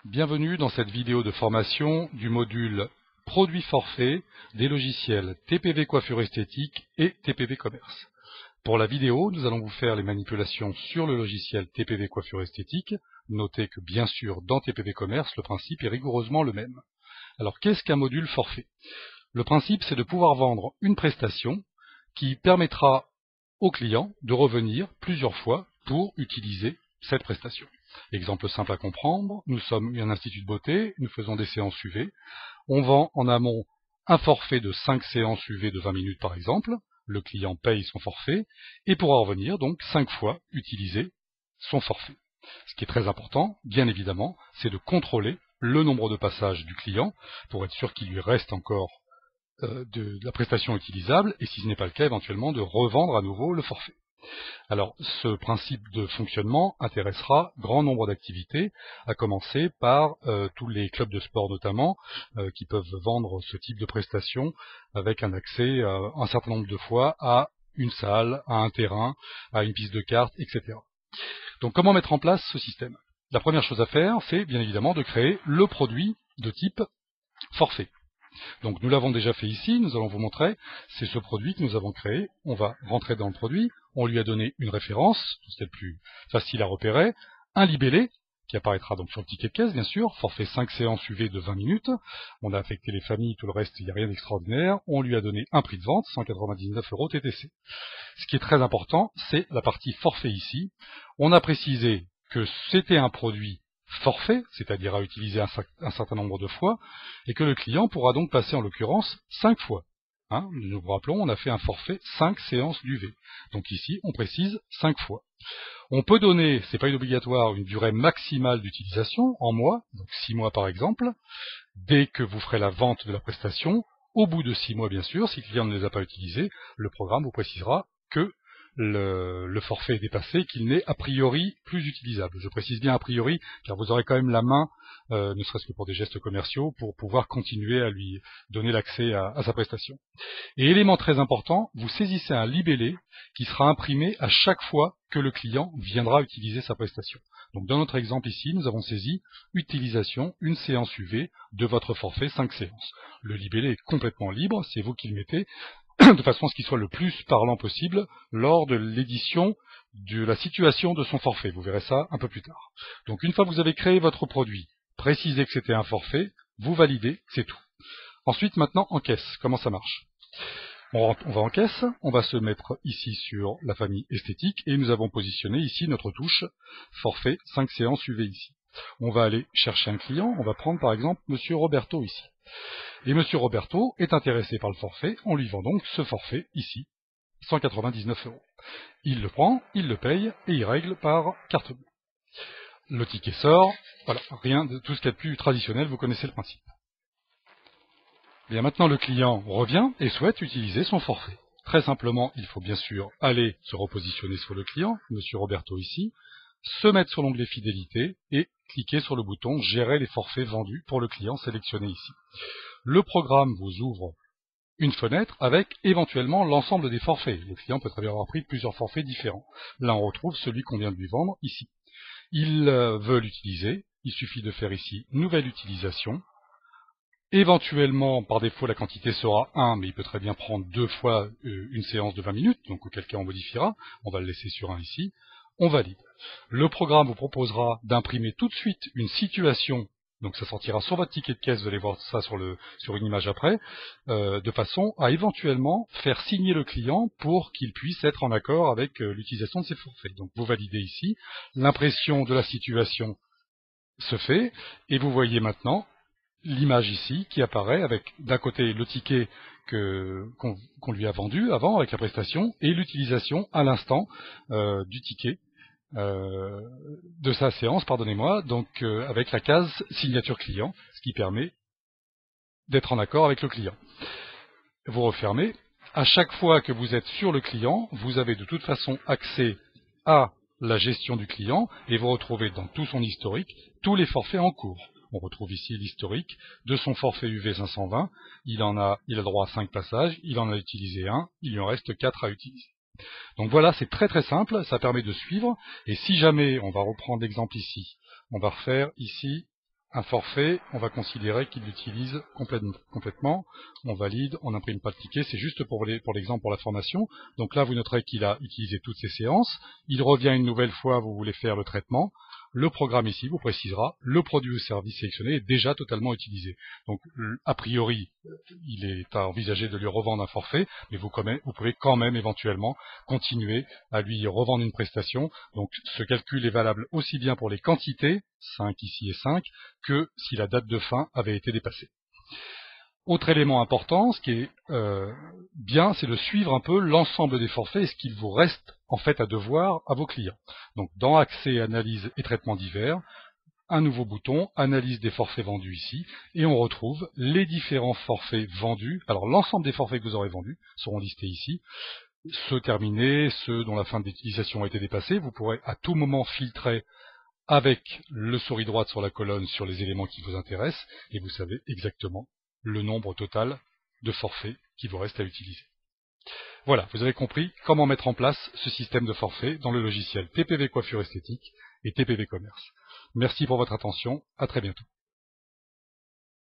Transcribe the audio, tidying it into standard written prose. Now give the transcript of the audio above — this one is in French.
Bienvenue dans cette vidéo de formation du module Produits forfaits des logiciels TPV Coiffure Esthétique et TPV Commerce. Pour la vidéo, nous allons vous faire les manipulations sur le logiciel TPV Coiffure Esthétique. Notez que bien sûr, dans TPV Commerce, le principe est rigoureusement le même. Alors, qu'est-ce qu'un module forfait? Le principe, c'est de pouvoir vendre une prestation qui permettra au client de revenir plusieurs fois pour utiliser cette prestation. Exemple simple à comprendre, nous sommes un institut de beauté, nous faisons des séances UV. On vend en amont un forfait de 5 séances UV de 20 minutes par exemple. Le client paye son forfait et pourra revenir donc 5 fois utiliser son forfait. Ce qui est très important, bien évidemment, c'est de contrôler le nombre de passages du client pour être sûr qu'il lui reste encore de la prestation utilisable et si ce n'est pas le cas, éventuellement de revendre à nouveau le forfait. Alors, ce principe de fonctionnement intéressera grand nombre d'activités, à commencer par tous les clubs de sport notamment, qui peuvent vendre ce type de prestations avec un accès un certain nombre de fois à une salle, à un terrain, à une piste de cartes, etc. Donc, comment mettre en place ce système? La première chose à faire, c'est bien évidemment de créer le produit de type forfait. Donc nous l'avons déjà fait ici, nous allons vous montrer, c'est ce produit que nous avons créé, on va rentrer dans le produit, on lui a donné une référence, c'est le plus facile à repérer, un libellé, qui apparaîtra donc sur le ticket de caisse bien sûr, forfait 5 séances UV de 20 minutes, on a affecté les familles, tout le reste, il n'y a rien d'extraordinaire, on lui a donné un prix de vente, 199 € TTC. Ce qui est très important, c'est la partie forfait ici, on a précisé que c'était un produit forfait, c'est-à-dire à utiliser un certain nombre de fois, et que le client pourra donc passer en l'occurrence 5 fois. Nous vous rappelons, on a fait un forfait 5 séances d'UV. Donc ici, on précise 5 fois. On peut donner, c'est pas obligatoire, une durée maximale d'utilisation en mois, donc 6 mois par exemple, dès que vous ferez la vente de la prestation. Au bout de 6 mois, bien sûr, si le client ne les a pas utilisés, le programme vous précisera que le forfait est dépassé, qu'il n'est a priori plus utilisable. Je précise bien a priori, car vous aurez quand même la main, ne serait-ce que pour des gestes commerciaux, pour pouvoir continuer à lui donner l'accès à sa prestation. Et élément très important, vous saisissez un libellé qui sera imprimé à chaque fois que le client viendra utiliser sa prestation. Donc dans notre exemple ici, nous avons saisi utilisation, une séance UV de votre forfait 5 séances. Le libellé est complètement libre, c'est vous qui le mettez, de façon à ce qu'il soit le plus parlant possible lors de l'édition de la situation de son forfait. Vous verrez ça un peu plus tard. Donc une fois que vous avez créé votre produit, précisé que c'était un forfait, vous validez, c'est tout. Ensuite, maintenant, en caisse, comment ça marche? On va en caisse, on va se mettre ici sur la famille esthétique et nous avons positionné ici notre touche forfait 5 séances UV ici. On va aller chercher un client, on va prendre par exemple Monsieur Roberto ici. Et Monsieur Roberto est intéressé par le forfait, on lui vend donc ce forfait ici, 199 €. Il le prend, il le paye et il règle par carte bleue. Le ticket sort, voilà, rien de tout ce qu'il y a de plus traditionnel, vous connaissez le principe. Bien maintenant le client revient et souhaite utiliser son forfait. Très simplement, il faut bien sûr aller se repositionner sur le client, Monsieur Roberto ici, se mettre sur l'onglet fidélité et cliquer sur le bouton gérer les forfaits vendus pour le client sélectionné ici. Le programme vous ouvre une fenêtre avec éventuellement l'ensemble des forfaits. Le client peut très bien avoir pris plusieurs forfaits différents. Là, on retrouve celui qu'on vient de lui vendre ici. Il veut l'utiliser, il suffit de faire ici nouvelle utilisation. Éventuellement, par défaut, la quantité sera 1, mais il peut très bien prendre 2 fois une séance de 20 minutes, donc auquel cas on modifiera. On va le laisser sur 1 ici. On valide. Le programme vous proposera d'imprimer tout de suite une situation. Donc ça sortira sur votre ticket de caisse, vous allez voir ça sur une image après, de façon à éventuellement faire signer le client pour qu'il puisse être en accord avec l'utilisation de ses forfaits. Donc vous validez ici, l'impression de la situation se fait, et vous voyez maintenant l'image ici qui apparaît avec d'un côté le ticket qu'on lui a vendu avant avec la prestation et l'utilisation à l'instant du ticket de sa séance, pardonnez-moi, donc avec la case signature client, ce qui permet d'être en accord avec le client. Vous refermez. À chaque fois que vous êtes sur le client, vous avez de toute façon accès à la gestion du client et vous retrouvez dans tout son historique tous les forfaits en cours. On retrouve ici l'historique de son forfait UV 520. Il a droit à 5 passages, il en a utilisé 1, il lui en reste 4 à utiliser. Donc voilà, c'est très très simple, ça permet de suivre. Et si jamais, on va reprendre l'exemple ici, on va refaire ici un forfait, on va considérer qu'il l'utilise complètement. On valide, on n'imprime pas de ticket, c'est juste pour l'exemple pour la formation. Donc là, vous noterez qu'il a utilisé toutes ces séances. Il revient une nouvelle fois, vous voulez faire le traitement. Le programme ici vous précisera, le produit ou service sélectionné est déjà totalement utilisé. Donc, a priori, il est à envisager de lui revendre un forfait, mais vous pouvez quand même éventuellement continuer à lui revendre une prestation. Donc, ce calcul est valable aussi bien pour les quantités, 5 ici et 5, que si la date de fin avait été dépassée. Autre élément important, ce qui est bien, c'est de suivre un peu l'ensemble des forfaits et ce qu'il vous reste en fait à devoir à vos clients. Donc dans Accès, Analyse et Traitement divers, un nouveau bouton, Analyse des forfaits vendus ici, et on retrouve les différents forfaits vendus. Alors l'ensemble des forfaits que vous aurez vendus seront listés ici. Ceux terminés, ceux dont la fin d'utilisation a été dépassée, vous pourrez à tout moment filtrer avec le souris droite sur la colonne sur les éléments qui vous intéressent, et vous savez exactement le nombre total de forfaits qui vous reste à utiliser. Voilà, vous avez compris comment mettre en place ce système de forfait dans le logiciel TPV Coiffure Esthétique et TPV Commerce. Merci pour votre attention, à très bientôt.